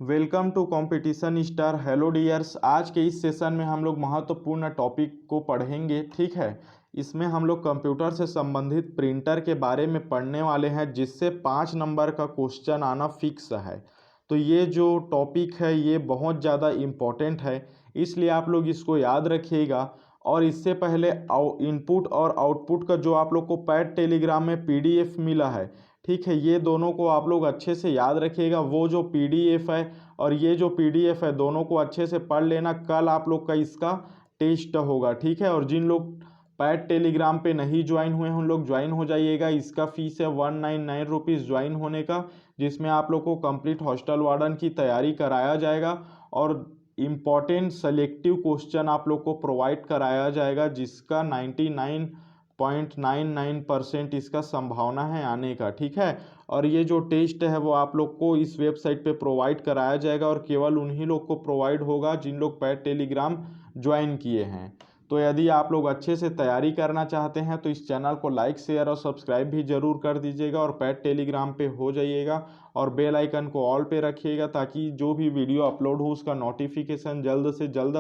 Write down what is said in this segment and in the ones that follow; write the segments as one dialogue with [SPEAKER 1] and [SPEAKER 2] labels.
[SPEAKER 1] Welcome to competition star. Hello dears, आज के इस सेशन में हम लोग महत्वपूर्ण टॉपिक को पढ़ेंगे। ठीक है, इसमें हम लोग कंप्यूटर से संबंधित प्रिंटर के बारे में पढ़ने वाले हैं, जिससे 5 नंबर का क्वेश्चन आना फिक्स है। तो ये जो टॉपिक है ये बहुत ज़्यादा इम्पोर्टेंट है, इसलिए आप लोग इसको याद रखिएगा। और इससे पहले इनपुट और आउटपुट का जो आप लोग को पैड टेलीग्राम में पीडीएफ मिला है, ठीक है, ये दोनों को आप लोग अच्छे से याद रखिएगा। वो जो पीडीएफ है और ये जो पीडीएफ है, दोनों को अच्छे से पढ़ लेना। कल आप लोग का इसका टेस्ट होगा, ठीक है। और जिन लोग पैड टेलीग्राम पे नहीं ज्वाइन हुए हैं उन लोग ज्वाइन हो जाइएगा। इसका फीस है 199 रुपीज़ ज्वाइन होने का, जिसमें आप लोग को कंप्लीट हॉस्टल वार्डन की तैयारी कराया जाएगा और इम्पॉर्टेंट सेलेक्टिव क्वेश्चन आप लोग को प्रोवाइड कराया जाएगा, जिसका 99.99% इसका संभावना है आने का। ठीक है, और ये जो टेस्ट है वो आप लोग को इस वेबसाइट पे प्रोवाइड कराया जाएगा और केवल उन्हीं लोग को प्रोवाइड होगा जिन लोग पैड टेलीग्राम ज्वाइन किए हैं। तो यदि आप लोग अच्छे से तैयारी करना चाहते हैं तो इस चैनल को लाइक शेयर और सब्सक्राइब भी ज़रूर कर दीजिएगा और पैड टेलीग्राम पे हो जाइएगा और बेल आइकन को ऑल पे रखिएगा, ताकि जो भी वीडियो अपलोड हो उसका नोटिफिकेशन जल्द से जल्द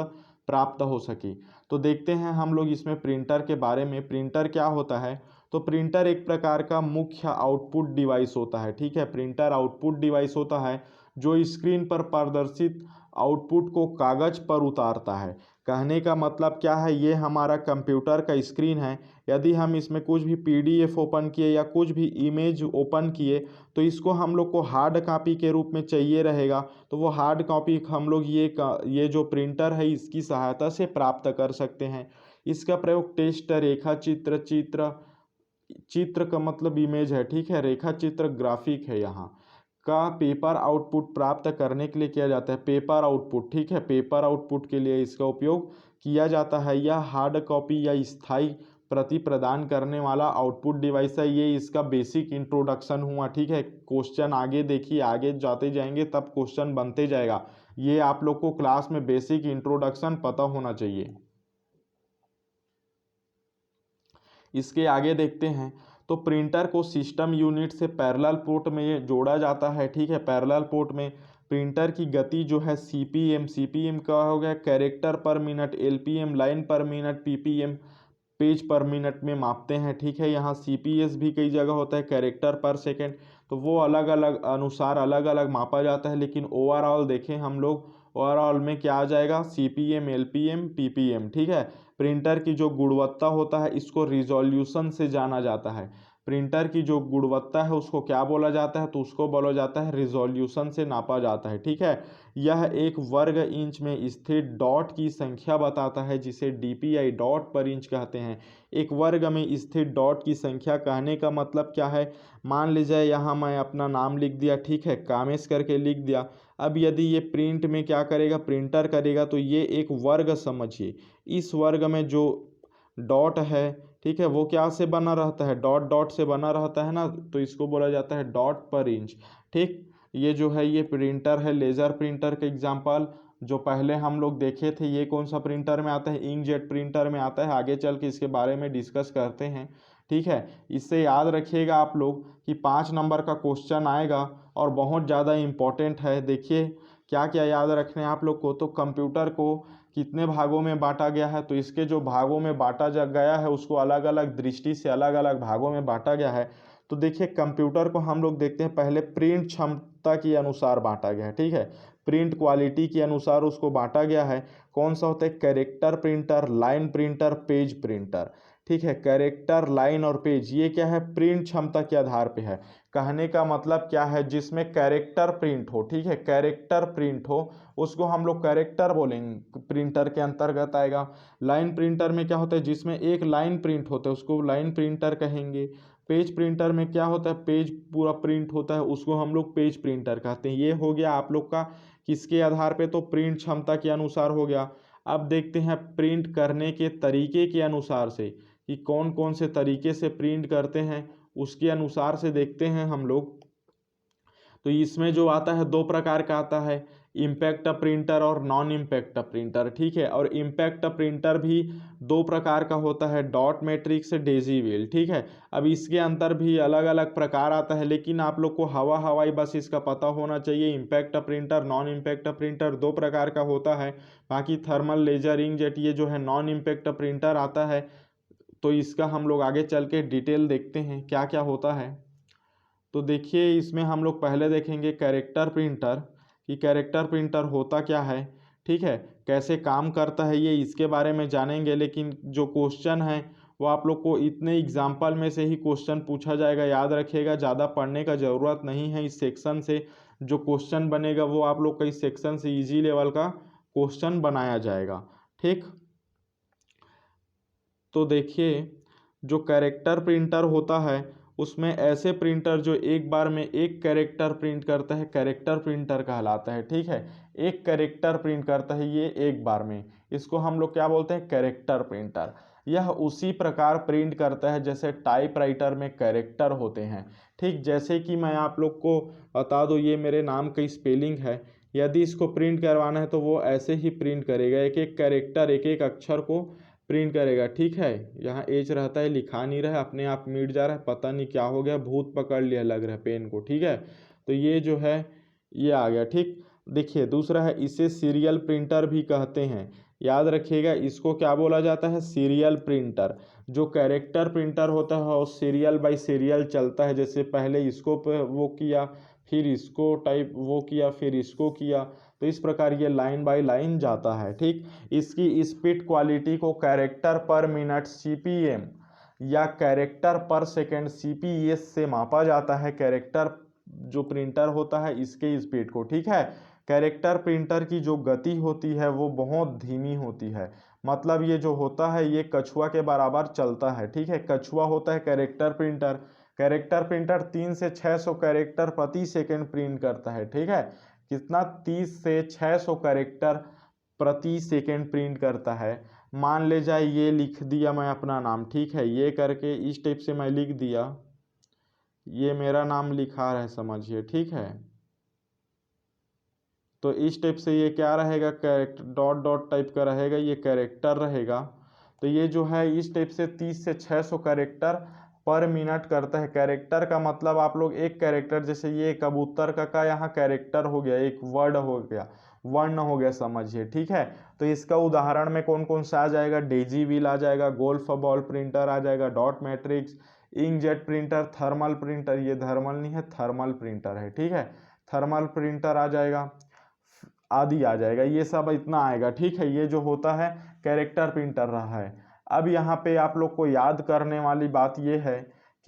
[SPEAKER 1] प्राप्त हो सके। तो देखते हैं हम लोग इसमें प्रिंटर के बारे में। प्रिंटर क्या होता है? तो प्रिंटर एक प्रकार का मुख्य आउटपुट डिवाइस होता है। ठीक है, प्रिंटर आउटपुट डिवाइस होता है जो स्क्रीन पर प्रदर्शित आउटपुट को कागज पर उतारता है। कहने का मतलब क्या है, ये हमारा कंप्यूटर का स्क्रीन है। यदि हम इसमें कुछ भी पीडीएफ ओपन किए या कुछ भी इमेज ओपन किए तो इसको हम लोग को हार्ड कॉपी के रूप में चाहिए रहेगा। तो वो हार्ड कॉपी हम लोग ये जो प्रिंटर है इसकी सहायता से प्राप्त कर सकते हैं। इसका प्रयोग टेस्ट, रेखा चित्र, चित्र का मतलब इमेज है, ठीक है, रेखा चित्र ग्राफिक है यहाँ का पेपर आउटपुट प्राप्त करने के लिए किया जाता है। पेपर आउटपुट, ठीक है, पेपर आउटपुट के लिए इसका उपयोग किया जाता है। यह हार्ड कॉपी या स्थायी प्रति प्रदान करने वाला आउटपुट डिवाइस है। ये इसका बेसिक इंट्रोडक्शन हुआ। ठीक है, क्वेश्चन आगे देखिए, आगे जाते जाएंगे तब क्वेश्चन बनते जाएगा। ये आप लोग को क्लास में बेसिक इंट्रोडक्शन पता होना चाहिए। इसके आगे देखते हैं तो प्रिंटर को सिस्टम यूनिट से पैरेलल पोर्ट में जोड़ा जाता है। ठीक है, पैरेलल पोर्ट में प्रिंटर की गति जो है सीपीएम का हो गया कैरेक्टर पर मिनट, एलपीएम लाइन पर मिनट, पीपीएम पेज पर मिनट में मापते हैं। ठीक है, यहाँ सीपीएस भी कई जगह होता है, कैरेक्टर पर सेकेंड, तो वो अलग अलग अनुसार अलग अलग मापा जाता है। लेकिन ओवरऑल देखें हम लोग, ओवरऑल में क्या आ जाएगा, सीपीएम, एलपीएम, पीपीएम। ठीक है, प्रिंटर की जो गुणवत्ता होता है इसको रिजोल्यूशन से जाना जाता है। प्रिंटर की जो गुणवत्ता है उसको क्या बोला जाता है, तो उसको बोला जाता है रिजोल्यूशन से नापा जाता है। ठीक है, यह एक वर्ग इंच में स्थित डॉट की संख्या बताता है, जिसे डीपीआई डॉट पर इंच कहते हैं। एक वर्ग में स्थित डॉट की संख्या कहने का मतलब क्या है, मान लीजिए यहाँ मैं अपना नाम लिख दिया, ठीक है, कामेश करके लिख दिया। अब यदि ये प्रिंट में क्या करेगा, प्रिंटर करेगा, तो ये एक वर्ग समझिए। इस वर्ग में जो डॉट है, ठीक है, वो क्या से बना रहता है, डॉट डॉट से बना रहता है ना, तो इसको बोला जाता है डॉट पर इंच। ठीक, ये जो है ये प्रिंटर है, लेज़र प्रिंटर का एग्जांपल जो पहले हम लोग देखे थे, ये कौन सा प्रिंटर में आता है, इंकजेट प्रिंटर में आता है। आगे चल के इसके बारे में डिस्कस करते हैं। ठीक है, इससे याद रखिएगा आप लोग कि 5 नंबर का क्वेश्चन आएगा और बहुत ज़्यादा इम्पोर्टेंट है। देखिए क्या क्या याद रखने हैं आप लोग को। तो कंप्यूटर को कितने भागों में बांटा गया है, तो इसके जो भागों में बांटा जा गया है उसको अलग अलग दृष्टि से अलग अलग भागों में बांटा गया है। तो देखिए कंप्यूटर को हम लोग देखते हैं, पहले प्रिंट क्षमता के अनुसार बांटा गया है। ठीक है, प्रिंट क्वालिटी के अनुसार उसको बांटा गया है। कौन सा होता है, character printer, line printer, page printer. ठीक है, कैरेक्टर, लाइन और पेज ये क्या है, प्रिंट क्षमता के आधार पे है। कहने का मतलब क्या है, जिसमें कैरेक्टर प्रिंट हो, ठीक है, कैरेक्टर प्रिंट हो उसको हम लोग कैरेक्टर बोलेंगे, प्रिंटर के अंतर्गत आएगा। लाइन प्रिंटर में क्या होता है, जिसमें एक लाइन प्रिंट होता है उसको लाइन प्रिंटर कहेंगे। पेज प्रिंटर में क्या होता है, पेज पूरा प्रिंट होता है उसको हम लोग पेज प्रिंटर कहते हैं। ये हो गया आप लोग का किसके आधार पे, तो प्रिंट क्षमता के अनुसार हो गया। अब देखते हैं प्रिंट करने के तरीके के अनुसार से कि कौन कौन से तरीके से प्रिंट करते हैं, उसके अनुसार से देखते हैं हम लोग। तो इसमें जो आता है 2 प्रकार का आता है, इम्पैक्ट प्रिंटर और नॉन इम्पैक्ट प्रिंटर, ठीक है। और इम्पैक्ट प्रिंटर भी दो प्रकार का होता है, डॉट मैट्रिक्स, डेजी व्हील, ठीक है। अब इसके अंदर भी अलग अलग प्रकार आता है, लेकिन आप लोग को हवाई बस इसका पता होना चाहिए। Impact printer, non impact printer दो प्रकार का होता है। बाकी थर्मल, लेजर, इंकजेट ये जो है नॉन इम्पैक्ट प्रिंटर आता है। तो इसका हम लोग आगे चल के डिटेल देखते हैं क्या क्या होता है। तो देखिए, इसमें हम लोग पहले देखेंगे कैरेक्टर प्रिंटर, कि कैरेक्टर प्रिंटर होता क्या है, ठीक है, कैसे काम करता है, ये इसके बारे में जानेंगे। लेकिन जो क्वेश्चन है वो आप लोग को इतने एग्जाम्पल में से ही क्वेश्चन पूछा जाएगा, याद रखिएगा। ज़्यादा पढ़ने का ज़रूरत नहीं है। इस सेक्शन से जो क्वेश्चन बनेगा वो आप लोग का इस सेक्शन से ईजी लेवल का क्वेश्चन बनाया जाएगा, ठीक। तो देखिए, जो कैरेक्टर प्रिंटर होता है उसमें ऐसे प्रिंटर जो एक बार में एक कैरेक्टर प्रिंट करता है, कैरेक्टर प्रिंटर कहलाता है, ठीक है। एक कैरेक्टर प्रिंट करता है ये एक बार में, इसको हम लोग क्या बोलते हैं, कैरेक्टर प्रिंटर। यह उसी प्रकार प्रिंट करता है जैसे टाइपराइटर में कैरेक्टर होते हैं, ठीक। जैसे कि मैं आप लोग को बता दूं, ये मेरे नाम का स्पेलिंग है। यदि इसको प्रिंट करवाना है तो वो ऐसे ही प्रिंट करेगा, एक एक कैरेक्टर, एक एक अक्षर को प्रिंट करेगा, ठीक है। यहाँ एज रहता है, लिखा नहीं रहा, अपने आप मिट जा रहा है, पता नहीं क्या हो गया, भूत पकड़ लिया लग रहा है पेन को, ठीक है। तो ये जो है ये आ गया, ठीक। देखिए, दूसरा है, इसे सीरियल प्रिंटर भी कहते हैं। याद रखिएगा, इसको क्या बोला जाता है, सीरियल प्रिंटर। जो कैरेक्टर प्रिंटर होता है वो सीरियल बाय सीरियल चलता है, जैसे पहले इसको वो किया, फिर इसको टाइप वो किया, फिर इसको किया, तो इस प्रकार ये लाइन बाय लाइन जाता है, ठीक। इसकी स्पीड क्वालिटी को कैरेक्टर पर मिनट सीपीएम या कैरेक्टर पर सेकेंड सीपीएस से मापा जाता है। कैरेक्टर जो प्रिंटर होता है इसके स्पीड को, ठीक है। कैरेक्टर प्रिंटर की जो गति होती है वो बहुत धीमी होती है, मतलब ये जो होता है ये कछुआ के बराबर चलता है, ठीक है। कछुआ होता है कैरेक्टर प्रिंटर। कैरेक्टर प्रिंटर 3 से 600 कैरेक्टर प्रति सेकेंड प्रिंट करता है, ठीक है। कितना, 30 से 600 कैरेक्टर प्रति सेकेंड प्रिंट करता है। मान ले जाए ये लिख दिया मैं अपना नाम, ठीक है, ये करके इस टाइप से मैं लिख दिया, ये मेरा नाम लिखा है समझिए, ठीक है। तो इस टाइप से ये क्या रहेगा, कैरेक्टर डॉट डॉट टाइप का रहेगा, ये कैरेक्टर रहेगा। तो ये जो है इस टाइप से 30 से 600 कैरेक्टर पर मिनट करता है। कैरेक्टर का मतलब आप लोग एक कैरेक्टर, जैसे ये कबूतर का यहाँ कैरेक्टर हो गया, एक वर्ड हो गया, वर्ण हो गया समझिए, ठीक है। तो इसका उदाहरण में कौन कौन सा आ जाएगा, डेजी व्हील आ जाएगा, गोल्फ बॉल प्रिंटर आ जाएगा, dot matrix, inkjet printer, thermal printer, ये थर्मल नहीं है, थर्मल प्रिंटर है, ठीक है, थर्मल प्रिंटर आ जाएगा, आदि आ जाएगा, ये सब इतना आएगा, ठीक है। ये जो होता है कैरेक्टर प्रिंटर रहा है। अब यहाँ पे आप लोग को याद करने वाली बात ये है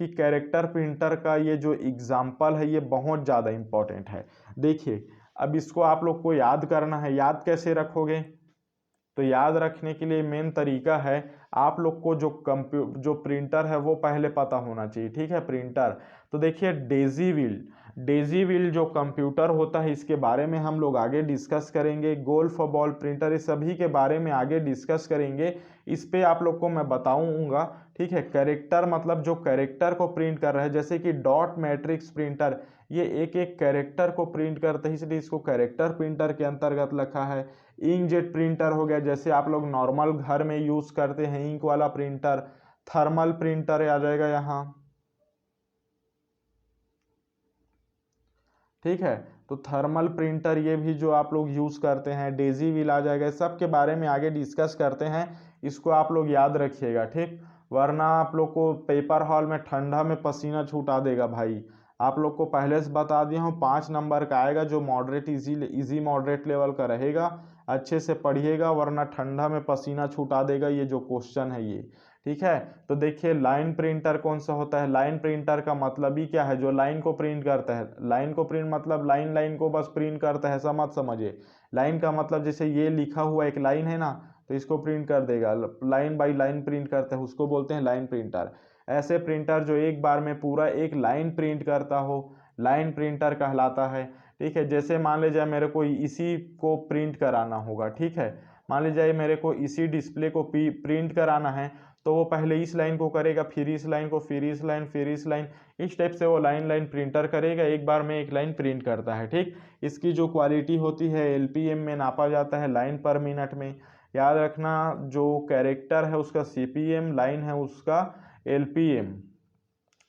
[SPEAKER 1] कि कैरेक्टर प्रिंटर का ये जो एग्जाम्पल है ये बहुत ज़्यादा इम्पोर्टेंट है। देखिए, अब इसको आप लोग को याद करना है, याद कैसे रखोगे, तो याद रखने के लिए मेन तरीका है, आप लोग को जो प्रिंटर है वो पहले पता होना चाहिए, ठीक है। प्रिंटर, तो देखिए डेजी व्हील, डेजी व्हील जो कंप्यूटर होता है इसके बारे में हम लोग आगे डिस्कस करेंगे। गोल्फ बॉल प्रिंटर, इस सभी के बारे में आगे डिस्कस करेंगे, इस पे आप लोग को मैं बताऊंगा, ठीक है। कैरेक्टर मतलब जो कैरेक्टर को प्रिंट कर रहा है, जैसे कि डॉट मैट्रिक्स प्रिंटर, ये एक एक कैरेक्टर को प्रिंट करते हैं, इसलिए इसको कैरेक्टर प्रिंटर के अंतर्गत रखा है। इंकजेट प्रिंटर हो गया, जैसे आप लोग नॉर्मल घर में यूज करते हैं इंक वाला प्रिंटर। थर्मल प्रिंटर आ जाएगा यहाँ, ठीक है। तो थर्मल प्रिंटर ये भी जो आप लोग यूज करते हैं, डेजी व्हील आ जाएगा, सब के बारे में आगे डिस्कस करते हैं, इसको आप लोग याद रखिएगा, ठीक। वरना आप लोग को पेपर हॉल में ठंडा में पसीना छूटा देगा भाई। आप लोग को पहले से बता दिया हूँ 5 नंबर का आएगा, जो मॉडरेट इजी मॉडरेट लेवल का रहेगा, अच्छे से पढ़िएगा, वरना ठंडा में पसीना छूटा देगा ये जो क्वेश्चन है ये, ठीक है। तो देखिए, लाइन प्रिंटर कौन सा होता है, लाइन प्रिंटर का मतलब ही क्या है, जो लाइन को प्रिंट करता है। लाइन को प्रिंट मतलब लाइन लाइन को बस प्रिंट करता है, ऐसा मत समझिए। लाइन का मतलब जैसे ये लिखा हुआ एक लाइन है ना, तो इसको प्रिंट कर देगा, लाइन बाई लाइन प्रिंट करता है, उसको बोलते हैं लाइन प्रिंटर। ऐसे प्रिंटर जो एक बार में पूरा एक लाइन प्रिंट करता हो, लाइन प्रिंटर कहलाता है, ठीक है। जैसे मान लीजिए मेरे को इसी को प्रिंट कराना होगा, ठीक है, मान लीजिए मेरे को इसी डिस्प्ले को प्रिंट कराना है, तो वो पहले इस लाइन को करेगा, फिर इस लाइन को, फिर इस लाइन, फिर इस लाइन, इस टाइप से वो लाइन लाइन प्रिंटर करेगा, एक बार में एक लाइन प्रिंट करता है। ठीक, इसकी जो क्वालिटी होती है एलपीएम में नापा जाता है, लाइन पर मिनट में। याद रखना, जो कैरेक्टर है उसका सीपीएम, लाइन है उसका एलपीएम,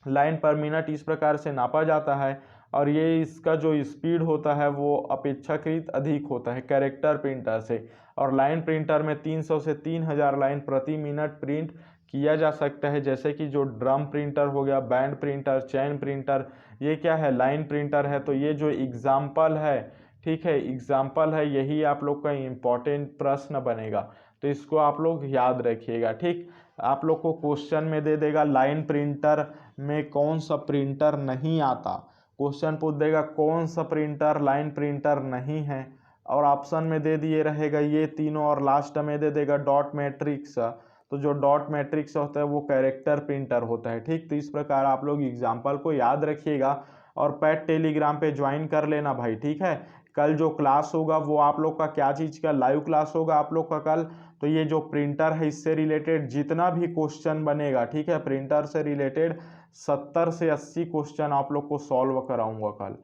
[SPEAKER 1] लाइन पर मिनट इस प्रकार से नापा जाता है। और ये इसका जो स्पीड होता है वो अपेक्षाकृत अधिक होता है कैरेक्टर प्रिंटर से। और लाइन प्रिंटर में 300 से 3000 लाइन प्रति मिनट प्रिंट किया जा सकता है। जैसे कि जो ड्रम प्रिंटर हो गया, बैंड प्रिंटर, चैन प्रिंटर, ये क्या है, लाइन प्रिंटर है। तो ये जो एग्जाम्पल है, ठीक है, एग्जाम्पल है, यही आप लोग का इम्पोर्टेंट प्रश्न बनेगा, तो इसको आप लोग याद रखिएगा। ठीक, आप लोग को क्वेश्चन में दे देगा लाइन प्रिंटर में कौन सा प्रिंटर नहीं आता, क्वेश्चन पूछ देगा कौन सा प्रिंटर लाइन प्रिंटर नहीं है, और ऑप्शन में दे दिए रहेगा ये तीनों, और लास्ट में दे देगा डॉट मैट्रिक्स। तो जो डॉट मैट्रिक्स होता है वो कैरेक्टर प्रिंटर होता है। ठीक, तो इस प्रकार आप लोग एग्जाम्पल को याद रखिएगा और पैड टेलीग्राम पे ज्वाइन कर लेना भाई। ठीक है, कल जो क्लास होगा वो आप लोग का क्या चीज़ का लाइव क्लास होगा आप लोग का कल। तो ये जो प्रिंटर है इससे रिलेटेड जितना भी क्वेश्चन बनेगा, ठीक है, प्रिंटर से रिलेटेड 70 से 80 क्वेश्चन आप लोग को सॉल्व कराऊंगा कल।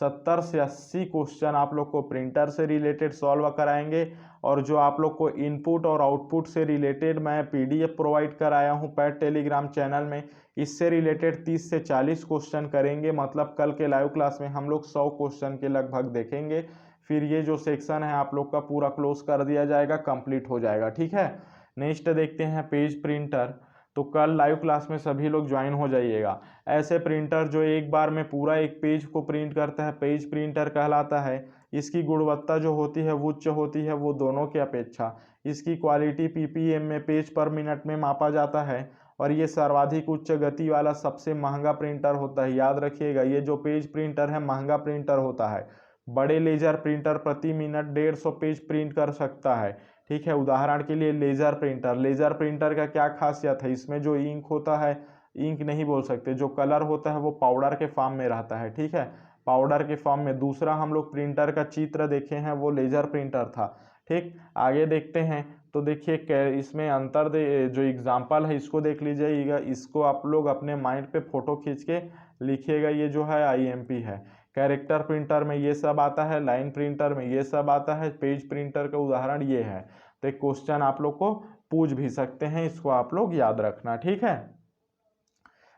[SPEAKER 1] 70 से 80 क्वेश्चन आप लोग को प्रिंटर से रिलेटेड सॉल्व कराएंगे। और जो आप लोग को इनपुट और आउटपुट से रिलेटेड मैं पीडीएफ प्रोवाइड कराया हूँ पैड टेलीग्राम चैनल में, इससे रिलेटेड 30 से 40 क्वेश्चन करेंगे। मतलब कल के लाइव क्लास में हम लोग 100 क्वेश्चन के लगभग देखेंगे। फिर ये जो सेक्शन है आप लोग का पूरा क्लोज कर दिया जाएगा, कंप्लीट हो जाएगा। ठीक है, नेक्स्ट देखते हैं पेज प्रिंटर। तो कल लाइव क्लास में सभी लोग ज्वाइन हो जाइएगा। ऐसे प्रिंटर जो एक बार में पूरा एक पेज को प्रिंट करता है पेज प्रिंटर कहलाता है। इसकी गुणवत्ता जो होती है वो उच्च होती है, वो दोनों की अपेक्षा। इसकी क्वालिटी पीपीएम में पेज पर मिनट में मापा जाता है, और ये सर्वाधिक उच्च गति वाला सबसे महंगा प्रिंटर होता है। याद रखिएगा, ये जो पेज प्रिंटर है महंगा प्रिंटर होता है। बड़े लेजर प्रिंटर प्रति मिनट 150 पेज प्रिंट कर सकता है। ठीक है, उदाहरण के लिए लेजर प्रिंटर, लेजर प्रिंटर का क्या खासियत है, इसमें जो इंक होता है, इंक नहीं बोल सकते, जो कलर होता है वो पाउडर के फॉर्म में रहता है। ठीक है, पाउडर के फॉर्म में। दूसरा हम लोग प्रिंटर का चित्र देखे हैं वो लेजर प्रिंटर था। ठीक, आगे देखते हैं। तो देखिए इसमें अंतर जो एग्जाम्पल है इसको देख लीजिएगा, इसको आप लोग अपने माइंड पे फोटो खींच के लिखिएगा। ये जो है आईएमपी है। कैरेक्टर प्रिंटर में ये सब आता है, लाइन प्रिंटर में ये सब आता है, पेज प्रिंटर का उदाहरण ये है। तो एक क्वेश्चन आप लोग को पूछ भी सकते हैं, इसको आप लोग याद रखना। ठीक है,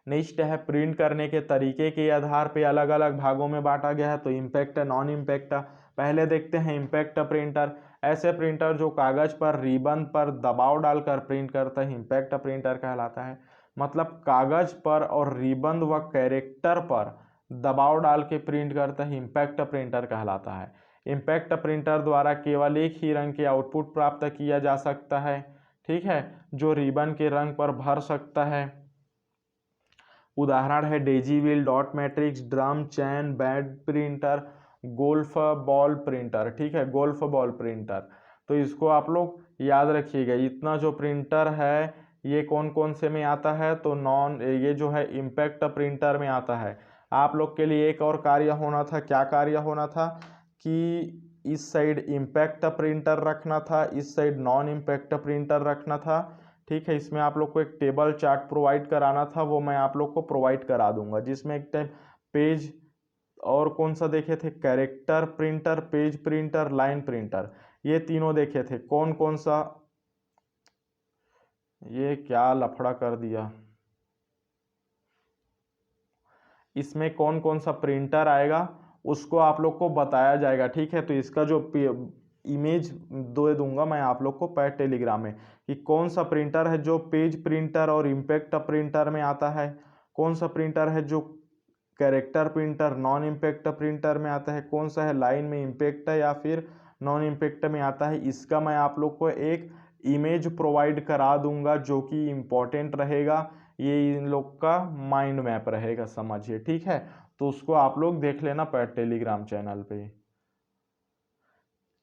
[SPEAKER 1] नेक्स्ट है प्रिंट करने के तरीके के आधार पे अलग अलग भागों में बांटा गया है। तो इम्पैक्ट, नॉन इम्पैक्ट। पहले देखते हैं इम्पैक्ट प्रिंटर। ऐसे प्रिंटर जो कागज पर रिबन पर दबाव डालकर प्रिंट करता है इम्पैक्ट प्रिंटर कहलाता है। मतलब कागज पर और रिबन व कैरेक्टर पर दबाव डाल के प्रिंट करता है इम्पैक्ट प्रिंटर कहलाता है। इम्पैक्ट प्रिंटर द्वारा केवल एक ही रंग के आउटपुट प्राप्त किया जा सकता है। ठीक है, जो रिबन के रंग पर भर सकता है। उदाहरण है daisy wheel, dot matrix, drum, chain, band printer, golf ball printer. ठीक है, गोल्फ बॉल प्रिंटर। तो इसको आप लोग याद रखिएगा। इतना जो प्रिंटर है ये कौन कौन से में आता है, तो ये जो है इम्पैक्ट प्रिंटर में आता है। आप लोग के लिए एक और कार्य होना था। क्या कार्य होना था कि इस साइड इम्पैक्ट प्रिंटर रखना था, इस साइड नॉन इम्पैक्ट प्रिंटर रखना था। ठीक है, इसमें आप लोग को एक टेबल चार्ट प्रोवाइड कराना था, वो मैं आप लोग को प्रोवाइड करा दूंगा, जिसमें एक टाइम पेज और कौन सा देखे थे, character printer, page printer, line printer, ये तीनों देखे थे। कौन कौन सा, ये क्या लफड़ा कर दिया, इसमें कौन कौन सा प्रिंटर आएगा उसको आप लोग को बताया जाएगा। ठीक है, तो इसका जो इमेज दे दूंगा मैं आप लोग को पैड टेलीग्राम में, कि कौन सा प्रिंटर है जो पेज प्रिंटर और इम्पैक्ट प्रिंटर में आता है, कौन सा प्रिंटर है जो character printer non impact printer में आता है, कौन सा है लाइन में इम्पैक्ट है या फिर नॉन इम्पैक्ट में आता है। इसका मैं आप लोग को एक इमेज प्रोवाइड करा दूंगा जो कि इम्पोर्टेंट रहेगा। ये इन लोग का माइंड मैप रहेगा, समझिए। ठीक है, तो उसको आप लोग देख लेना पैड टेलीग्राम चैनल पे।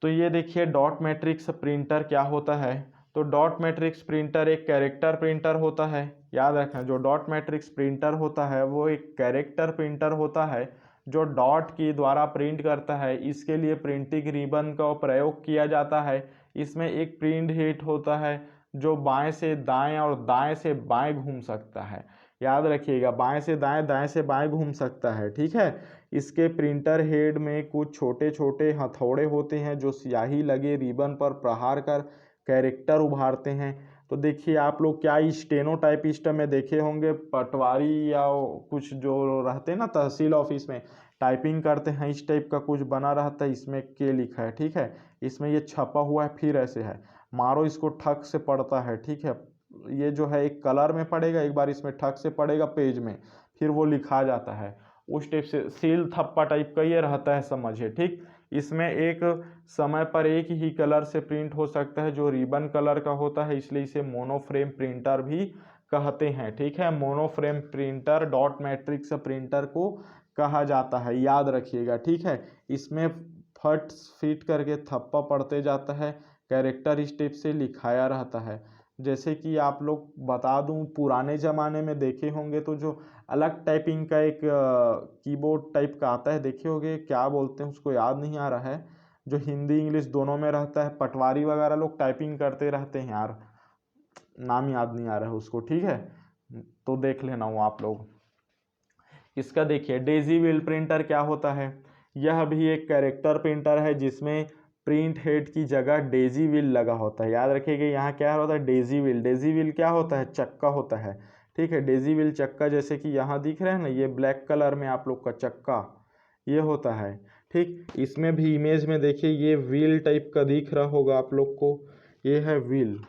[SPEAKER 1] तो ये देखिए डॉट मैट्रिक्स प्रिंटर क्या होता है। तो डॉट मैट्रिक्स प्रिंटर एक कैरेक्टर प्रिंटर होता है। याद रखना, जो डॉट मैट्रिक्स प्रिंटर होता है वो एक कैरेक्टर प्रिंटर होता है जो डॉट के द्वारा प्रिंट करता है। इसके लिए प्रिंटिंग रिबन का प्रयोग किया जाता है। इसमें एक प्रिंट हेड होता है जो बाएं से दाएं और दाएं से बाएं घूम सकता है। याद रखिएगा, बाएं से दाएं, दाएं से बाएं घूम सकता है, ठीक है। इसके प्रिंटर हेड में कुछ छोटे छोटे हथौड़े होते हैं जो स्याही लगे रिबन पर प्रहार कर कैरेक्टर उभारते हैं। तो देखिए आप लोग क्या स्टेनोटाइपिस्ट में देखे होंगे, पटवारी या कुछ जो रहते हैं ना तहसील ऑफिस में टाइपिंग करते हैं, इस टाइप का कुछ बना रहता है, इसमें के लिखा है, ठीक है। इसमें ये छपा हुआ है, फिर ऐसे है, मारो इसको ठक से पड़ता है, ठीक है। ये जो है एक कलर में पड़ेगा, एक बार इसमें ठक से पड़ेगा पेज में, फिर वो लिखा जाता है। उस टाइप से सील थप्पा टाइप का ये रहता है, समझिए, ठीक। इसमें एक समय पर एक ही कलर से प्रिंट हो सकता है जो रिबन कलर का होता है, इसलिए इसे मोनोफ्रेम प्रिंटर भी कहते हैं, ठीक है। मोनोफ्रेम प्रिंटर डॉट मैट्रिक्स प्रिंटर को कहा जाता है, याद रखिएगा, ठीक है। इसमें फट फिट करके थप्पा पड़ते जाता है, कैरेक्टर स्टेप से लिखाया रहता है। जैसे कि आप लोग बता दूं, पुराने ज़माने में देखे होंगे तो जो अलग टाइपिंग का एक कीबोर्ड टाइप का आता है, देखे होंगे, क्या बोलते हैं उसको याद नहीं आ रहा है, जो हिंदी इंग्लिश दोनों में रहता है, पटवारी वगैरह लोग टाइपिंग करते रहते हैं यार, नाम याद नहीं आ रहा है उसको, ठीक है। तो देख लेना वो आप लोग। इसका देखिए डेजी व्हील प्रिंटर क्या होता है। यह भी एक कैरेक्टर प्रिंटर है जिसमें प्रिंट हेड की जगह डेजी व्हील लगा होता है। याद रखिएगा यहाँ क्या होता है, डेजी व्हील। डेजी व्हील क्या होता है, चक्का होता है, ठीक है। डेजी व्हील चक्का, जैसे कि यहाँ दिख रहा है ना, ये ब्लैक कलर में आप लोग का चक्का ये होता है, ठीक। इसमें भी इमेज में देखिए ये व्हील टाइप का दिख रहा होगा आप लोग को, ये है व्हील।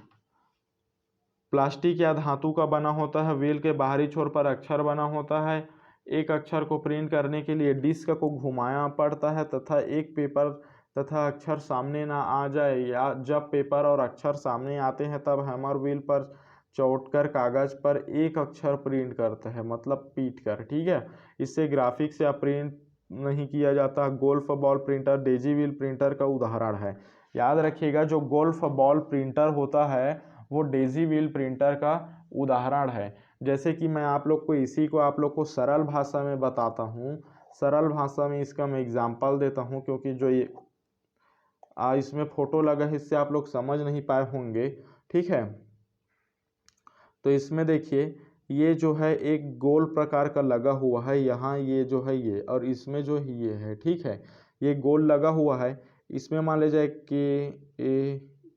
[SPEAKER 1] प्लास्टिक या धातु का बना होता है। व्हील के बाहरी छोर पर अक्षर बना होता है। एक अक्षर को प्रिंट करने के लिए डिस्क को घुमाना पड़ता है तथा एक पेपर तथा अक्षर सामने ना आ जाए, या जब पेपर और अक्षर सामने आते हैं तब हैमर व्हील पर चौटकर कागज पर एक अक्षर प्रिंट करता है, मतलब पीट कर, ठीक है। इससे ग्राफिक्स या प्रिंट नहीं किया जाता। Golf ball printer Daisy wheel printer का उदाहरण है। याद रखिएगा, जो गोल्फ बॉल प्रिंटर होता है वो डेजी व्हील प्रिंटर का उदाहरण है। जैसे कि मैं आप लोग को इसी को आप लोग को सरल भाषा में बताता हूँ, सरल भाषा में इसका मैं एग्जांपल देता हूँ, क्योंकि जो ये इसमें फोटो लगा है इससे आप लोग समझ नहीं पाए होंगे, ठीक है। तो इसमें देखिए ये जो है एक गोल प्रकार का लगा हुआ है यहाँ, ये जो है ये, और इसमें जो ये है, ठीक है, ये गोल लगा हुआ है। इसमें मान लीजिए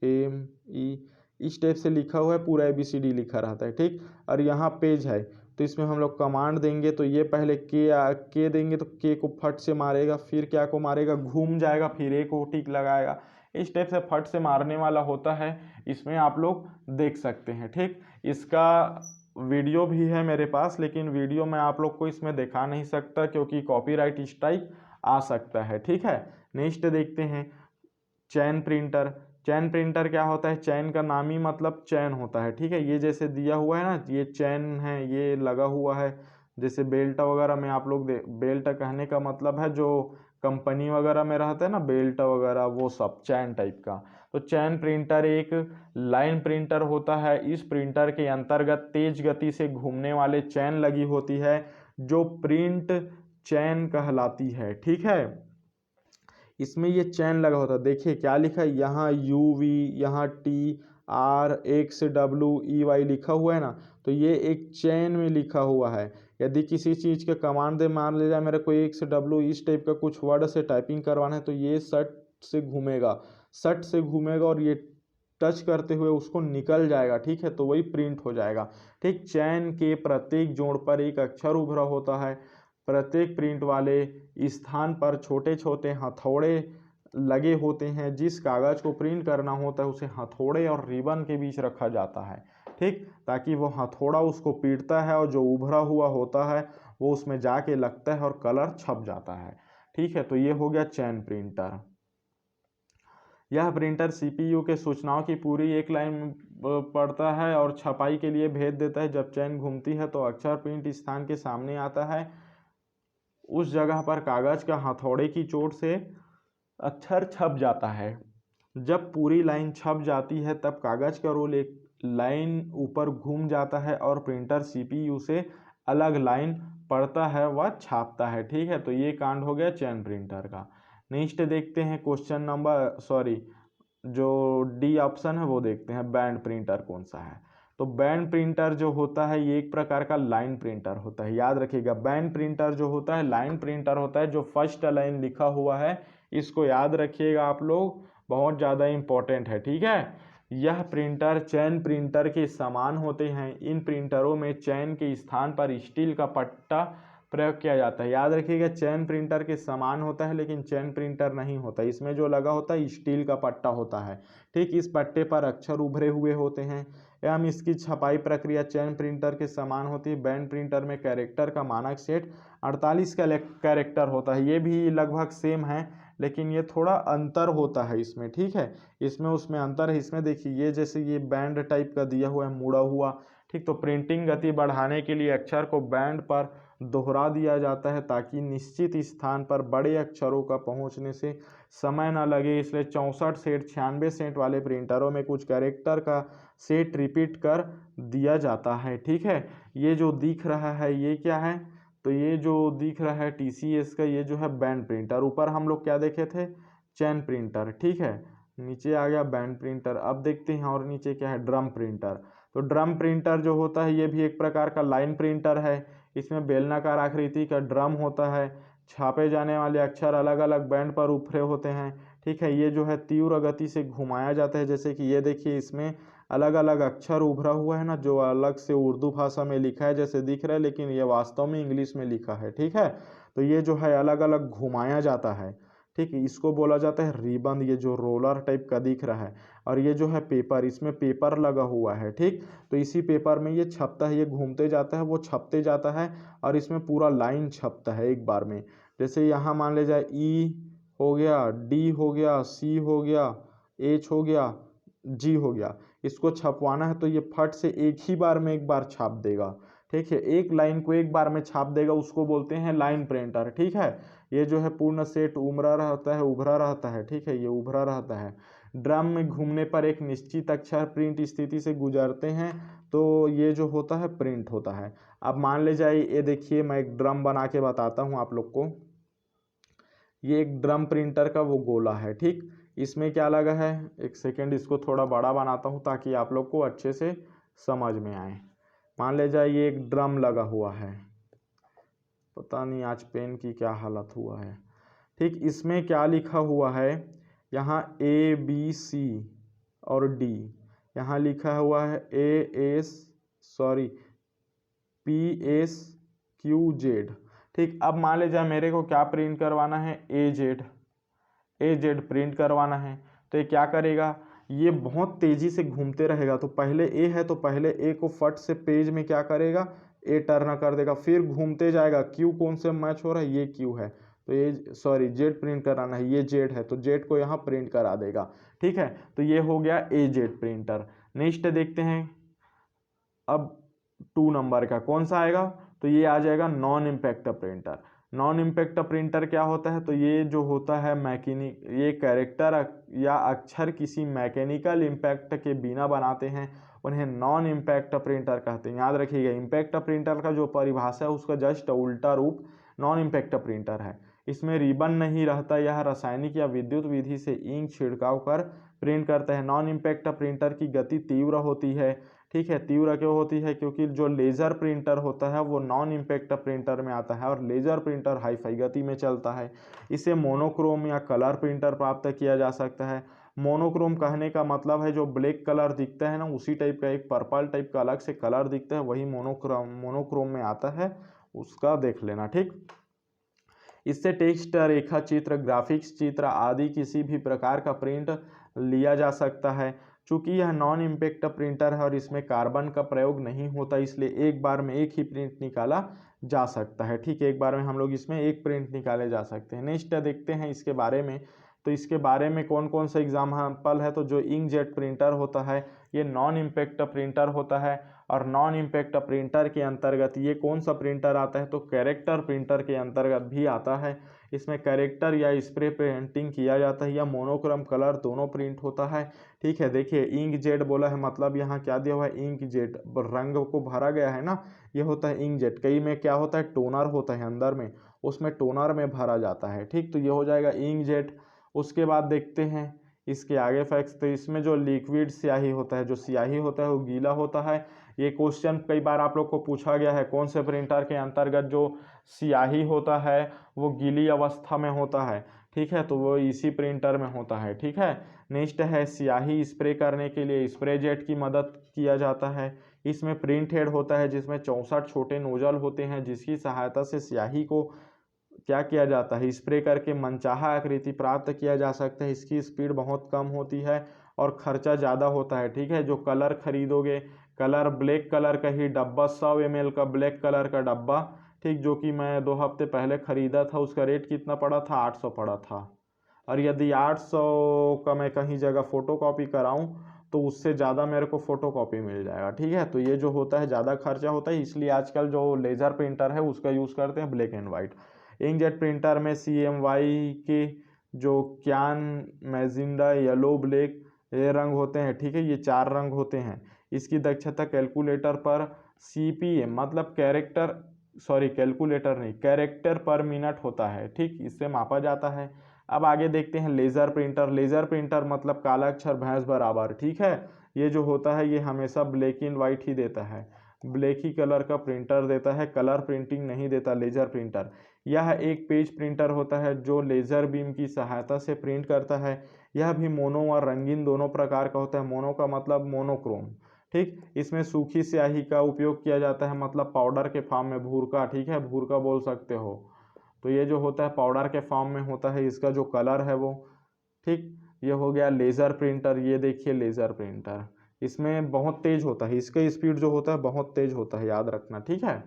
[SPEAKER 1] KAME इस टाइप से लिखा हुआ है, पूरा ABCD लिखा रहता है, ठीक। और यहाँ पेज है, तो इसमें हम लोग कमांड देंगे तो ये पहले के देंगे तो के को फट से मारेगा, फिर क्या को मारेगा, घूम जाएगा, फिर ए को टिक लगाएगा। इस टाइप से फट से मारने वाला होता है, इसमें आप लोग देख सकते हैं, ठीक। इसका वीडियो भी है मेरे पास, लेकिन वीडियो मैं आप लोग को इसमें दिखा नहीं सकता क्योंकि कॉपीराइट स्ट्राइक आ सकता है, ठीक है। नेक्स्ट देखते हैं चैन प्रिंटर। चैन प्रिंटर क्या होता है, चैन का नाम ही मतलब चैन होता है, ठीक है। ये जैसे दिया हुआ है ना, ये चैन है, ये लगा हुआ है, जैसे बेल्ट वगैरह में आप लोग बेल्ट कहने का मतलब है जो कंपनी वगैरह में रहता है ना बेल्ट वगैरह, वो सब चैन टाइप का। तो चैन प्रिंटर एक लाइन प्रिंटर होता है। इस प्रिंटर के अंतर्गत तेज गति से घूमने वाले चैन लगी होती है जो प्रिंट चैन कहलाती है, ठीक है। इसमें ये चैन लगा होता है, देखिए क्या लिखा है यहाँ UV, यहाँ TRXWEY लिखा हुआ है ना, तो ये एक चैन में लिखा हुआ है। यदि किसी चीज़ के कमांड दे, मान लीजिए मेरे को XW इस टाइप का कुछ वर्ड से टाइपिंग करवाना है, तो ये सट से घूमेगा, सट से घूमेगा और ये टच करते हुए उसको निकल जाएगा, ठीक है, तो वही प्रिंट हो जाएगा, ठीक। चैन के प्रत्येक जोड़ पर एक अक्षर उभरा होता है। प्रत्येक प्रिंट वाले स्थान पर छोटे छोटे हथौड़े लगे होते हैं। जिस कागज को प्रिंट करना होता है उसे हथौड़े और रिबन के बीच रखा जाता है, ठीक, ताकि वो हथौड़ा उसको पीटता है और जो उभरा हुआ होता है वो उसमें जाके लगता है और कलर छप जाता है, ठीक है। तो ये हो गया चैन प्रिंटर। यह प्रिंटर CPU के सूचनाओं की पूरी एक लाइन पढ़ता है और छपाई के लिए भेज देता है। जब चैन घूमती है तो अक्षर प्रिंट स्थान के सामने आता है। उस जगह पर कागज का हथौड़े की चोट से अक्षर छप जाता है। जब पूरी लाइन छप जाती है तब कागज का रोल एक लाइन ऊपर घूम जाता है और प्रिंटर CPU से अलग लाइन पढ़ता है व छापता है, ठीक है। तो ये कांड हो गया चैन प्रिंटर का। नेक्स्ट देखते हैं क्वेश्चन नंबर जो डी ऑप्शन है वो देखते हैं, बैंड प्रिंटर कौन सा है। तो बैंड प्रिंटर जो होता है ये एक प्रकार का लाइन प्रिंटर होता है, याद रखिएगा। बैंड प्रिंटर जो होता है लाइन प्रिंटर होता है, जो फर्स्ट लाइन लिखा हुआ है इसको याद रखिएगा आप लोग, बहुत ज़्यादा इंपॉर्टेंट है, ठीक है। यह प्रिंटर चैन प्रिंटर के समान होते हैं। इन प्रिंटरों में चैन के स्थान पर स्टील का पट्टा प्रयोग किया जाता है। याद रखिएगा, चैन प्रिंटर के समान होता है लेकिन चैन प्रिंटर नहीं होता, इसमें जो लगा होता है स्टील का पट्टा होता है, ठीक। इस पट्टे पर अक्षर उभरे हुए होते हैं एवं इसकी छपाई प्रक्रिया चैन प्रिंटर के समान होती है। बैंड प्रिंटर में कैरेक्टर का मानक सेट 48 कैरेक्टर होता है। ये भी लगभग सेम है लेकिन ये थोड़ा अंतर होता है इसमें, ठीक है। इसमें उसमें अंतर है। इसमें देखिए ये जैसे ये बैंड टाइप का दिया हुआ है, मुड़ा हुआ, ठीक। तो प्रिंटिंग गति बढ़ाने के लिए अक्षर को बैंड पर दोहरा दिया जाता है ताकि निश्चित स्थान पर बड़े अक्षरों का पहुंचने से समय न लगे। इसलिए 64 सेट 96 सेट वाले प्रिंटरों में कुछ कैरेक्टर का सेट रिपीट कर दिया जाता है, ठीक है। ये जो दिख रहा है ये क्या है, तो ये जो दिख रहा है TCS का, ये जो है बैंड प्रिंटर। ऊपर हम लोग क्या देखे थे, चैन प्रिंटर, ठीक है। नीचे आ गया बैंड प्रिंटर। अब देखते हैं और नीचे क्या है, ड्रम प्रिंटर। तो ड्रम प्रिंटर जो होता है ये भी एक प्रकार का लाइन प्रिंटर है। इसमें बेलनाकार आकृति का ड्रम होता है। छापे जाने वाले अक्षर अलग अलग बैंड पर उभरे होते हैं, ठीक है। ये जो है तीव्र गति से घुमाया जाता है, जैसे कि ये देखिए इसमें अलग अलग अक्षर उभरा हुआ है ना, जो अलग से उर्दू भाषा में लिखा है जैसे दिख रहा है, लेकिन ये वास्तव में इंग्लिश में लिखा है, ठीक है। तो ये जो है अलग अलग घुमाया जाता है, ठीक है। इसको बोला जाता है रिबन, ये जो रोलर टाइप का दिख रहा है। और ये जो है पेपर, इसमें पेपर लगा हुआ है, ठीक। तो इसी पेपर में ये छपता है, ये घूमते जाता है वो छपते जाता है और इसमें पूरा लाइन छपता है एक बार में। जैसे यहाँ मान ले जाए ई हो गया, डी हो गया, सी हो गया, एच हो गया, जी हो गया। इसको छपवाना है तो ये फट से एक ही बार में एक बार छाप देगा, ठीक है। एक लाइन को एक बार में छाप देगा, उसको बोलते हैं लाइन प्रिंटर, ठीक है। ये जो है पूर्ण सेट उमरा रहता है, उभरा रहता है, ठीक है, ये उभरा रहता है। ड्रम में घूमने पर एक निश्चित अक्षर प्रिंट स्थिति से गुजरते हैं तो ये जो होता है प्रिंट होता है। अब मान ले जाए, ये देखिए मैं एक ड्रम बना के बताता हूँ आप लोग को। ये एक ड्रम प्रिंटर का वो गोला है, ठीक। इसमें क्या लगा है, एक सेकेंड इसको थोड़ा बड़ा बनाता हूँ ताकि आप लोग को अच्छे से समझ में आए। मान ले जाए ये एक ड्रम लगा हुआ है, पता नहीं आज पेन की क्या हालत हुआ है, ठीक। इसमें क्या लिखा हुआ है, यहाँ ABC और D, यहाँ लिखा हुआ है PSQZ, ठीक। अब मान ले जाए मेरे को क्या प्रिंट करवाना है, AZ प्रिंट करवाना है। तो ये क्या करेगा, ये बहुत तेजी से घूमते रहेगा। तो पहले ए है तो पहले ए को फट से पेज में क्या करेगा, ए टर्न कर देगा, फिर घूमते जाएगा। क्यू कौन से मैच हो रहा है, ये क्यू है तो ये सॉरी जेड प्रिंट कराना है, ये जेड है तो जेड को यहाँ प्रिंट करा देगा, ठीक है। तो ये हो गया AZ प्रिंटर। नेक्स्ट देखते हैं अब 2 नंबर का कौन सा आएगा, तो ये आ जाएगा non impact printer. Non impact printer क्या होता है, तो ये जो होता है ये कैरेक्टर या अक्षर किसी मैकेनिकल इम्पैक्ट के बिना बनाते हैं, उन्हें नॉन इम्पैक्ट प्रिंटर कहते हैं। याद रखिएगा, इम्पैक्ट प्रिंटर का जो परिभाषा है उसका जस्ट उल्टा रूप नॉन इम्पैक्ट प्रिंटर है। इसमें रिबन नहीं रहता, यह रासायनिक या विद्युत विधि से इंक छिड़काव कर प्रिंट करते हैं। नॉन इम्पैक्ट प्रिंटर की गति तीव्र होती है, ठीक है। तीव्र क्यों होती है, क्योंकि जो लेज़र प्रिंटर होता है वो नॉन इम्पैक्ट प्रिंटर में आता है और लेज़र प्रिंटर हाईफाई गति में चलता है। इसे मोनोक्रोम या कलर प्रिंटर प्राप्त किया जा सकता है। मोनोक्रोम कहने का मतलब है जो ब्लैक कलर दिखता है ना, उसी टाइप का एक पर्पल टाइप का अलग से कलर दिखता है, वही मोनोक्रोम में आता है, उसका देख लेना, ठीक। इससे टेक्स्ट, रेखा चित्र, ग्राफिक्स चित्र आदि किसी भी प्रकार का प्रिंट लिया जा सकता है। चूंकि यह नॉन इम्पैक्ट प्रिंटर है और इसमें कार्बन का प्रयोग नहीं होता, इसलिए एक बार में एक ही प्रिंट निकाला जा सकता है, ठीक है। एक बार में हम लोग इसमें एक प्रिंट निकाले जा सकते हैं। नेक्स्ट देखते हैं इसके बारे में। तो इसके बारे में कौन कौन सा एग्जाम्पल है, तो जो इंकजेट प्रिंटर होता है ये नॉन इम्पैक्ट प्रिंटर होता है। और नॉन इम्पैक्ट प्रिंटर के अंतर्गत ये कौन सा प्रिंटर आता है, तो कैरेक्टर प्रिंटर के अंतर्गत भी आता है। इसमें कैरेक्टर या स्प्रे प्रिंटिंग किया जाता है या मोनोक्रोम कलर दोनों प्रिंट होता है, ठीक है। देखिए इंकजेट बोला है, मतलब यहाँ क्या दिया हुआ है, इंकजेट रंग को भरा गया है ना, ये होता है इंकजेट। कई में क्या होता है, टोनर होता है अंदर में, उसमें टोनर में भरा जाता है, ठीक। तो ये हो जाएगा इंकजेट। उसके बाद देखते हैं इसके आगे फैक्ट्स, तो इसमें जो लिक्विड स्याही होता है, जो स्याही होता है वो गीला होता है। ये क्वेश्चन कई बार आप लोग को पूछा गया है, कौन से प्रिंटर के अंतर्गत जो स्याही होता है वो गीली अवस्था में होता है, ठीक है, तो वो इसी प्रिंटर में होता है, ठीक है। नेक्स्ट है स्याही स्प्रे करने के लिए स्प्रे जेट की मदद किया जाता है। इसमें प्रिंट हेड होता है जिसमें 64 छोटे नोजल होते हैं जिसकी सहायता से स्याही को क्या किया जाता है, स्प्रे करके मनचाहा आकृति प्राप्त किया जा सकता है। इसकी स्पीड बहुत कम होती है और खर्चा ज़्यादा होता है, ठीक है। जो कलर खरीदोगे, कलर ब्लैक कलर का ही डब्बा, 100 ml का ब्लैक कलर का डब्बा, ठीक, जो कि मैं 2 हफ्ते पहले ख़रीदा था, उसका रेट कितना पड़ा था, 800 पड़ा था। और यदि 800 का मैं कहीं जगह फ़ोटो कॉपी कराऊँ तो उससे ज़्यादा मेरे को फ़ोटो कॉपी मिल जाएगा, ठीक है। तो ये जो होता है ज़्यादा खर्चा होता है, इसलिए आजकल जो लेज़र प्रिंटर है उसका यूज़ करते हैं black and white. Inkjet printer में CMY के जो क्यान, मैजेंटा, येलो, ब्लैक, ये रंग होते हैं, ठीक है, ये 4 रंग होते हैं। इसकी दक्षता कैलकुलेटर पर CPM मतलब कैलकुलेटर नहीं, कैरेक्टर पर मिनट होता है, ठीक, इससे मापा जाता है। अब आगे देखते हैं लेज़र प्रिंटर। लेज़र प्रिंटर मतलब काला अक्षर भैंस बराबर, ठीक है। ये जो होता है ये हमेशा ब्लैक एंड वाइट ही देता है, ब्लैक ही कलर का प्रिंटर देता है, कलर प्रिंटिंग नहीं देता लेज़र प्रिंटर। यह एक पेज प्रिंटर होता है जो लेज़र बीम की सहायता से प्रिंट करता है। यह भी मोनो और रंगीन दोनों प्रकार का होता है। मोनो का मतलब मोनोक्रोम, ठीक। इसमें सूखी स्याही का उपयोग किया जाता है, मतलब पाउडर के फॉर्म में, भूरका, ठीक है, भूरका बोल सकते हो। तो ये जो होता है पाउडर के फॉर्म में होता है, इसका जो कलर है वो, ठीक। ये हो गया लेज़र प्रिंटर। ये देखिए लेज़र प्रिंटर, इसमें बहुत तेज होता है, इसका स्पीड जो होता है बहुत तेज होता है, याद रखना, ठीक है।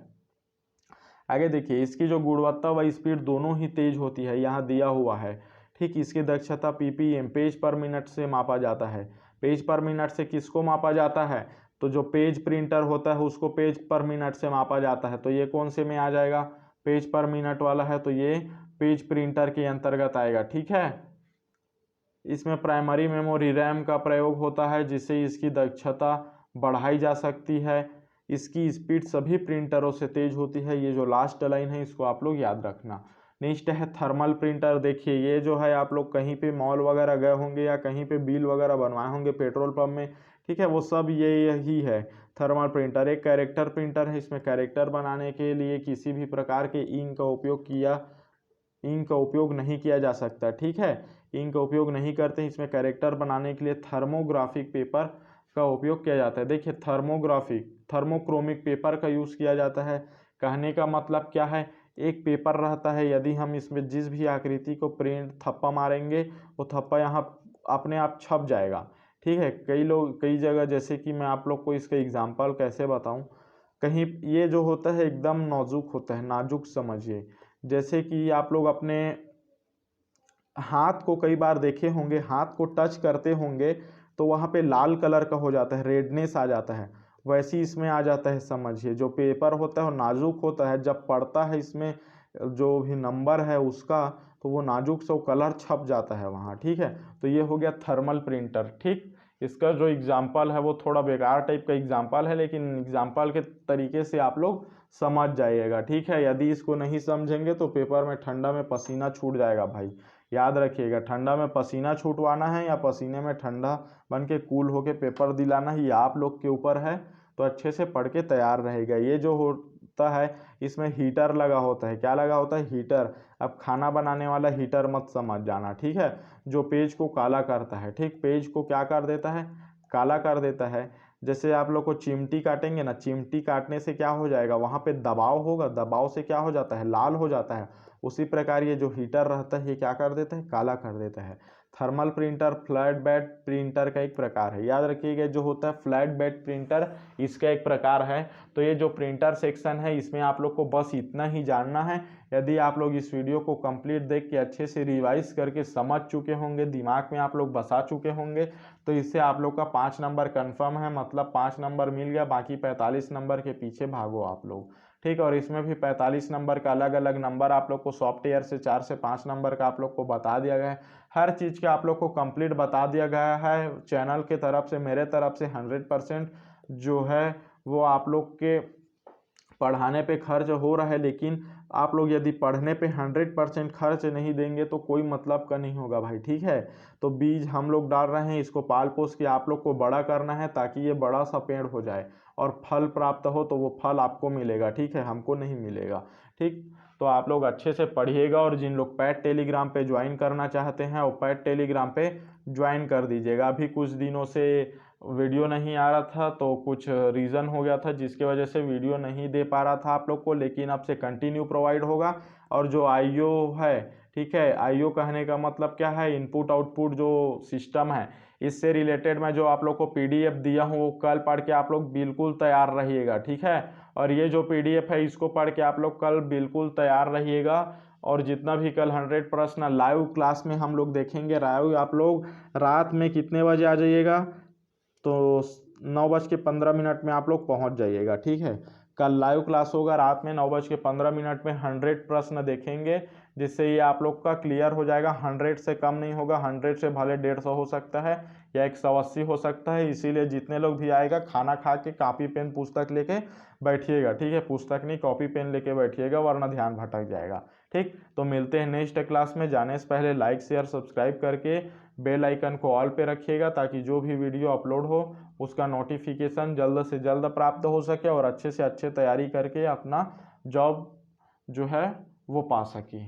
[SPEAKER 1] आगे देखिए, इसकी जो गुणवत्ता व स्पीड दोनों ही तेज होती है, यहाँ दिया हुआ है, ठीक। इसकी दक्षता PPM पेज पर मिनट से मापा जाता है। पेज पर मिनट से किसको मापा जाता है, तो जो पेज प्रिंटर होता है उसको पेज पर मिनट से मापा जाता है। तो ये कौन से में आ जाएगा, पेज पर मिनट वाला है, तो ये पेज प्रिंटर के अंतर्गत आएगा, ठीक है। इसमें प्राइमरी मेमोरी रैम का प्रयोग होता है जिससे इसकी दक्षता बढ़ाई जा सकती है। इसकी स्पीड सभी प्रिंटरों से तेज होती है। ये जो लास्ट लाइन है इसको आप लोग याद रखना। नेक्स्ट है थर्मल प्रिंटर। देखिए ये जो है आप लोग कहीं पे मॉल वगैरह गए होंगे या कहीं पे बिल वगैरह बनवाए होंगे पेट्रोल पंप में, ठीक है, वो सब यही है थर्मल प्रिंटर। एक कैरेक्टर प्रिंटर है, इसमें कैरेक्टर बनाने के लिए किसी भी प्रकार के इंक का उपयोग नहीं किया जा सकता, ठीक है, इंक का उपयोग नहीं करते। इसमें कैरेक्टर बनाने के लिए थर्मोग्राफिक पेपर का उपयोग किया जाता है। देखिए थर्मोक्रोमिक पेपर का यूज़ किया जाता है। कहने का मतलब क्या है, एक पेपर रहता है, यदि हम इसमें जिस भी आकृति को प्रिंट थप्पा मारेंगे वो थप्पा यहाँ अपने आप छप जाएगा, ठीक है। कई जगह, जैसे कि मैं आप लोग को इसका एग्जाम्पल कैसे बताऊँ, कहीं ये जो होता है एकदम नाजुक होता है, नाजुक समझिए। जैसे कि आप लोग अपने हाथ को कई बार देखे होंगे, हाथ को टच करते होंगे तो वहाँ पे लाल कलर का हो जाता है, रेडनेस आ जाता है, वैसे इसमें आ जाता है। समझिए जो पेपर होता है वो नाजुक होता है, जब पड़ता है इसमें जो भी नंबर है उसका, तो वो नाजुक से वो कलर छप जाता है वहाँ, ठीक है। तो ये हो गया थर्मल प्रिंटर, ठीक। इसका जो एग्जाम्पल है वो थोड़ा बेकार टाइप का एग्जाम्पल है, लेकिन एग्जाम्पल के तरीके से आप लोग समझ जाइएगा, ठीक है। यदि इसको नहीं समझेंगे तो पेपर में ठंडा में पसीना छूट जाएगा भाई, याद रखिएगा। ठंडा में पसीना छूटवाना है या पसीने में ठंडा बन के कूल होके पेपर दिलाना ही आप लोग के ऊपर है, तो अच्छे से पढ़ के तैयार रहेगा। ये जो होता है इसमें हीटर लगा होता है, क्या लगा होता है, हीटर। अब खाना बनाने वाला हीटर मत समझ जाना, ठीक है, जो पेज को काला करता है, ठीक, पेज को क्या कर देता है, काला कर देता है। जैसे आप लोग को चिमटी काटेंगे ना, चिमटी काटने से क्या हो जाएगा, वहाँ पे दबाव होगा, दबाव से क्या हो जाता है, लाल हो जाता है। उसी प्रकार ये जो हीटर रहता है ये क्या कर देता है, काला कर देता है। Thermal printer flat bed printer का एक प्रकार है, याद रखिएगा। जो होता है फ्लैट बेड प्रिंटर इसका एक प्रकार है। तो ये जो प्रिंटर सेक्शन है इसमें आप लोग को बस इतना ही जानना है। यदि आप लोग इस वीडियो को कंप्लीट देख के अच्छे से रिवाइज करके समझ चुके होंगे, दिमाग में आप लोग बसा चुके होंगे, तो इससे आप लोग का 5 नंबर कन्फर्म है, मतलब 5 नंबर मिल गया। बाकी 45 नंबर के पीछे भागो आप लोग, ठीक। और इसमें भी 45 नंबर का अलग अलग नंबर आप लोग को सॉफ्टवेयर से 4 से 5 नंबर का आप लोग को बता दिया गया है। हर चीज़ के आप लोग को कंप्लीट बता दिया गया है चैनल के तरफ से, मेरे तरफ से 100% जो है वो आप लोग के पढ़ाने पे खर्च हो रहा है, लेकिन आप लोग यदि पढ़ने पे 100% खर्च नहीं देंगे तो कोई मतलब का नहीं होगा भाई, ठीक है। तो बीज हम लोग डाल रहे हैं, इसको पाल पोस के आप लोग को बड़ा करना है ताकि ये बड़ा सा पेड़ हो जाए और फल प्राप्त हो, तो वो फल आपको मिलेगा, ठीक है, हमको नहीं मिलेगा, ठीक। तो आप लोग अच्छे से पढ़िएगा और जिन लोग पैड टेलीग्राम पे ज्वाइन करना चाहते हैं वो पैड टेलीग्राम पे ज्वाइन कर दीजिएगा। अभी कुछ दिनों से वीडियो नहीं आ रहा था तो कुछ रीज़न हो गया था जिसके वजह से वीडियो नहीं दे पा रहा था आप लोग को, लेकिन अब से कंटिन्यू प्रोवाइड होगा। और जो आईओ है, ठीक है, आईओ कहने का मतलब क्या है, इनपुट आउटपुट जो सिस्टम है, इससे रिलेटेड मैं जो आप लोग को पीडीएफ दिया हूँ वो कल पढ़ के आप लोग बिल्कुल तैयार रहिएगा, ठीक है। और ये जो पीडीएफ है इसको पढ़ के आप लोग कल बिल्कुल तैयार रहिएगा। और जितना भी कल 100 प्रश्न लाइव क्लास में हम लोग देखेंगे, लाइव आप लोग रात में कितने बजे आ जाइएगा, तो 9:15 में आप लोग पहुंच जाइएगा, ठीक है। कल लाइव क्लास होगा रात में 9:15 में, 100 प्रश्न देखेंगे जिससे ये आप लोग का क्लियर हो जाएगा। 100 से कम नहीं होगा, 100 से भले 150 हो सकता है या 180 हो सकता है। इसीलिए जितने लोग भी आएगा खाना खा के कॉपी पेन पुस्तक लेके बैठिएगा, ठीक है, पुस्तक नहीं कॉपी पेन लेके बैठिएगा वरना ध्यान भटक जाएगा, ठीक। तो मिलते हैं नेक्स्ट क्लास में। जाने से पहले लाइक शेयर सब्सक्राइब करके बेल आइकन को ऑल पे रखिएगा ताकि जो भी वीडियो अपलोड हो उसका नोटिफिकेशन जल्द से जल्द प्राप्त हो सके और अच्छे से अच्छे तैयारी करके अपना जॉब जो है वो पा सके।